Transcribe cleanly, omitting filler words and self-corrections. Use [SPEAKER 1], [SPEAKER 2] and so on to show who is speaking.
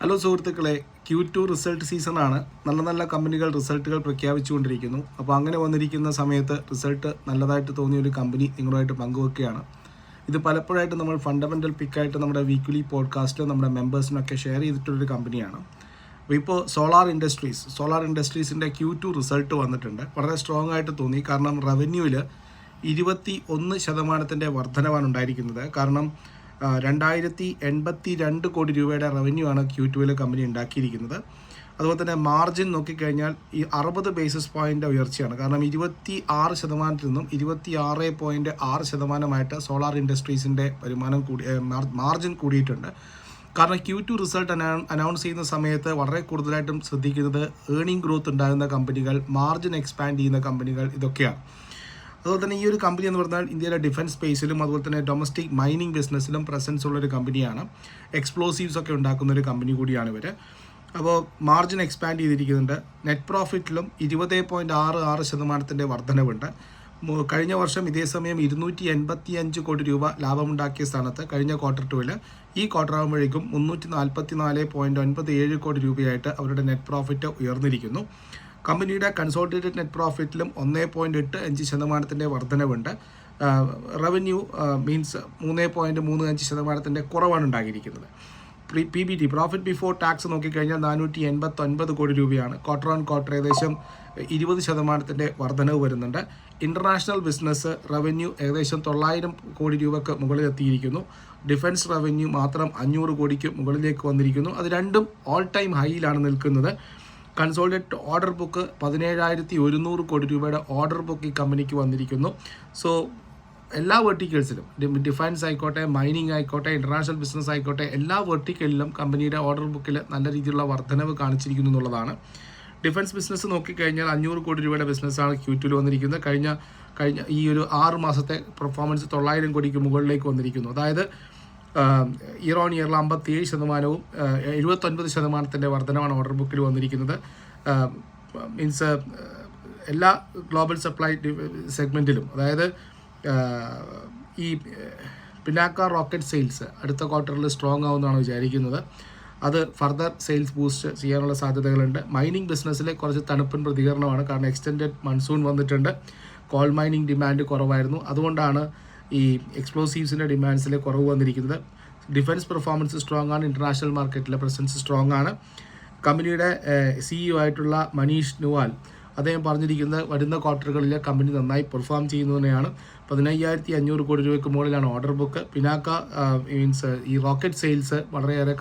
[SPEAKER 1] Hello സുഹൃത്തുക്കളെ, Q2 result സീസണാണ്. നല്ല കമ്പനികൾ റിസൾട്ടുകൾ പ്രഖ്യാപിച്ചുകൊണ്ടിരിക്കുന്നു. അപ്പോൾ അങ്ങനെ വന്നിരിക്കുന്ന സമയത്ത് റിസൾട്ട് നല്ലതായിട്ട് തോന്നിയ ഒരു കമ്പനി നിങ്ങളുമായിട്ട് പങ്കുവെക്കുകയാണ്. ഇത് പലപ്പോഴായിട്ട് നമ്മൾ ഫണ്ടമെൻ്റൽ പിക്കായിട്ട് നമ്മുടെ വീക്ക്ലി പോഡ്കാസ്റ്റ് നമ്മുടെ മെമ്പേഴ്സിനൊക്കെ ഷെയർ ചെയ്തിട്ടുള്ളൊരു കമ്പനിയാണ്. അപ്പോൾ ഇപ്പോൾ സോളാർ ഇൻഡസ്ട്രീസിൻ്റെ Q2 റിസൾട്ട് വന്നിട്ടുണ്ട്. വളരെ സ്ട്രോങ് ആയിട്ട് തോന്നി. കാരണം റവന്യൂവിൽ 21% വർധനവാണ് ഉണ്ടായിരിക്കുന്നത്. കാരണം 2082 കോടി രൂപയുടെ റവന്യൂ ആണ് Q2 കമ്പനി ഉണ്ടാക്കിയിരിക്കുന്നത്. അതുപോലെ തന്നെ മാർജിൻ നോക്കിക്കഴിഞ്ഞാൽ ഈ 60 ബേസിസ് പോയിൻ്റ് ഉയർച്ചയാണ്. കാരണം 26% നിന്നും 26.6% സോളാർ ഇൻഡസ്ട്രീസിൻ്റെ വരുമാനം മാർജിൻ കൂടിയിട്ടുണ്ട്. കാരണം Q2 റിസൾട്ട് അനൗൺസ് ചെയ്യുന്ന സമയത്ത് വളരെ കൂടുതലായിട്ടും ശ്രദ്ധിക്കുന്നത് ഏർണിംഗ് ഗ്രോത്ത് ഉണ്ടാകുന്ന കമ്പനികൾ, മാർജിൻ എക്സ്പാൻഡ് ചെയ്യുന്ന കമ്പനികൾ, ഇതൊക്കെയാണ്. അതുപോലെ തന്നെ ഈ ഒരു കമ്പനി എന്ന് പറഞ്ഞാൽ ഇന്ത്യയിലെ ഡിഫൻസ് സ്പേസിലും അതുപോലെ തന്നെ ഡൊമസ്റ്റിക് മൈനിങ് ബിസിനസ്സിലും പ്രസൻസ് ഉള്ളൊരു കമ്പനിയാണ്. എക്സ്പ്ലോസീവ്സ് ഒക്കെ ഉണ്ടാക്കുന്ന ഒരു കമ്പനി കൂടിയാണ് ഇവർ. അപ്പോൾ മാർജിൻ എക്സ്പാൻഡ് ചെയ്തിരിക്കുന്നുണ്ട്. നെറ്റ് പ്രോഫിറ്റിലും 20.66% വർധനവുണ്ട്. കഴിഞ്ഞ വർഷം ഇതേ സമയം 285 കോടി രൂപ ലാഭമുണ്ടാക്കിയ സ്ഥാനത്ത് കഴിഞ്ഞ ക്വാർട്ടർ 2 ഈ ക്വാർട്ടർ ആകുമ്പോഴേക്കും 344.97 കോടി രൂപയായിട്ട് അവരുടെ നെറ്റ് പ്രോഫിറ്റ് ഉയർന്നിരിക്കുന്നു. കമ്പനിയുടെ കൺസോളിഡേറ്റഡ് നെറ്റ് പ്രോഫിറ്റിലും 1.85% വർധനവുണ്ട്. റവന്യൂ മീൻസ് 3.35% കുറവാണ് ഉണ്ടാക്കിയിരിക്കുന്നത്. PBT പ്രോഫിറ്റ് ബിഫോർ ടാക്സ് നോക്കിക്കഴിഞ്ഞാൽ 489 കോടി രൂപയാണ്. ക്വാർട്ടർ ഓൺ ക്വാർട്ടർ ഏകദേശം 20% വർധനവ് വരുന്നുണ്ട്. ഇൻ്റർനാഷണൽ ബിസിനസ് റവന്യൂ ഏകദേശം 900 കോടി രൂപയ്ക്ക് മുകളിലെത്തിയിരിക്കുന്നു. ഡിഫൻസ് റവന്യൂ മാത്രം 500 കോടിക്ക് മുകളിലേക്ക് വന്നിരിക്കുന്നു. അത് രണ്ടും ഓൾ ടൈം ഹൈയിലാണ് നിൽക്കുന്നത്. കൺസോളിഡേറ്റഡ് ഓർഡർ ബുക്ക് 17,100 കോടി രൂപയുടെ ഓർഡർ ബുക്ക് ഈ കമ്പനിക്ക് വന്നിരിക്കുന്നു. സോ എല്ലാ വെർട്ടിക്കൽസിലും, ഡിഫൻസ് ആയിക്കോട്ടെ, മൈനിങ് ആയിക്കോട്ടെ, ഇൻ്റർനാഷണൽ ബിസിനസ് ആയിക്കോട്ടെ, എല്ലാ വെർട്ടിക്കലിലും കമ്പനിയുടെ ഓർഡർ ബുക്കിൽ നല്ല രീതിയിലുള്ള വർധനവ് കാണിച്ചിരിക്കുന്നു എന്നുള്ളതാണ്. ഡിഫൻസ് ബിസിനസ് നോക്കിക്കഴിഞ്ഞാൽ 500 കോടി രൂപയുടെ ബിസിനസ്സാണ് Q2 വന്നിരിക്കുന്നത്. കഴിഞ്ഞ ഈ ഒരു 6 മാസത്തെ പെർഫോമൻസ് 900 കോടിക്ക് മുകളിലേക്ക് വന്നിരിക്കുന്നു. അതായത് ഇയർ ഓൺ ഇയറിൽ 57%, 79% വർധനമാണ് ഓർഡർ ബുക്കിൽ വന്നിരിക്കുന്നത്. മീൻസ് എല്ലാ ഗ്ലോബൽ സപ്ലൈ സെഗ്മെൻറ്റിലും, അതായത് ഈ പിനാക്ക റോക്കറ്റ് സെയിൽസ് അടുത്ത ക്വാർട്ടറിൽ സ്ട്രോങ് ആവുമെന്നാണ് വിചാരിക്കുന്നത്. അത് ഫർദർ സെയിൽസ് ബൂസ്റ്റ് ചെയ്യാനുള്ള സാധ്യതകളുണ്ട്. മൈനിങ് ബിസിനസ്സിലെ കുറച്ച് തണുപ്പൻ പ്രതികരണമാണ്. കാരണം എക്സ്റ്റെൻഡഡ് മൺസൂൺ വന്നിട്ടുണ്ട്. കോൾ മൈനിങ് ഡിമാൻഡ് കുറവായിരുന്നു. അതുകൊണ്ടാണ് ഈ എക്സ്പ്ലോസീവ്സിൻ്റെ ഡിമാൻഡ്സിൽ കുറവ് വന്നിരിക്കുന്നത്. ഡിഫൻസ് പെർഫോമൻസ് സ്ട്രോങ് ആണ്. ഇൻ്റർനാഷണൽ മാർക്കറ്റിലെ പ്രസൻസ് സ്ട്രോങ് ആണ്. കമ്പനിയുടെ CEO ആയിട്ടുള്ള മനീഷ് നുവാൽ അദ്ദേഹം പറഞ്ഞിരിക്കുന്നത് വരുന്ന ക്വാർട്ടറുകളിൽ കമ്പനി നന്നായി പെർഫോം ചെയ്യുന്നതിനെയാണ്. 15,500 കോടി രൂപയ്ക്ക് മുകളിലാണ് ഓർഡർ ബുക്ക്. പിനാക്ക മീൻസ് ഈ റോക്കറ്റ് സെയിൽസ് വളരെയേറെ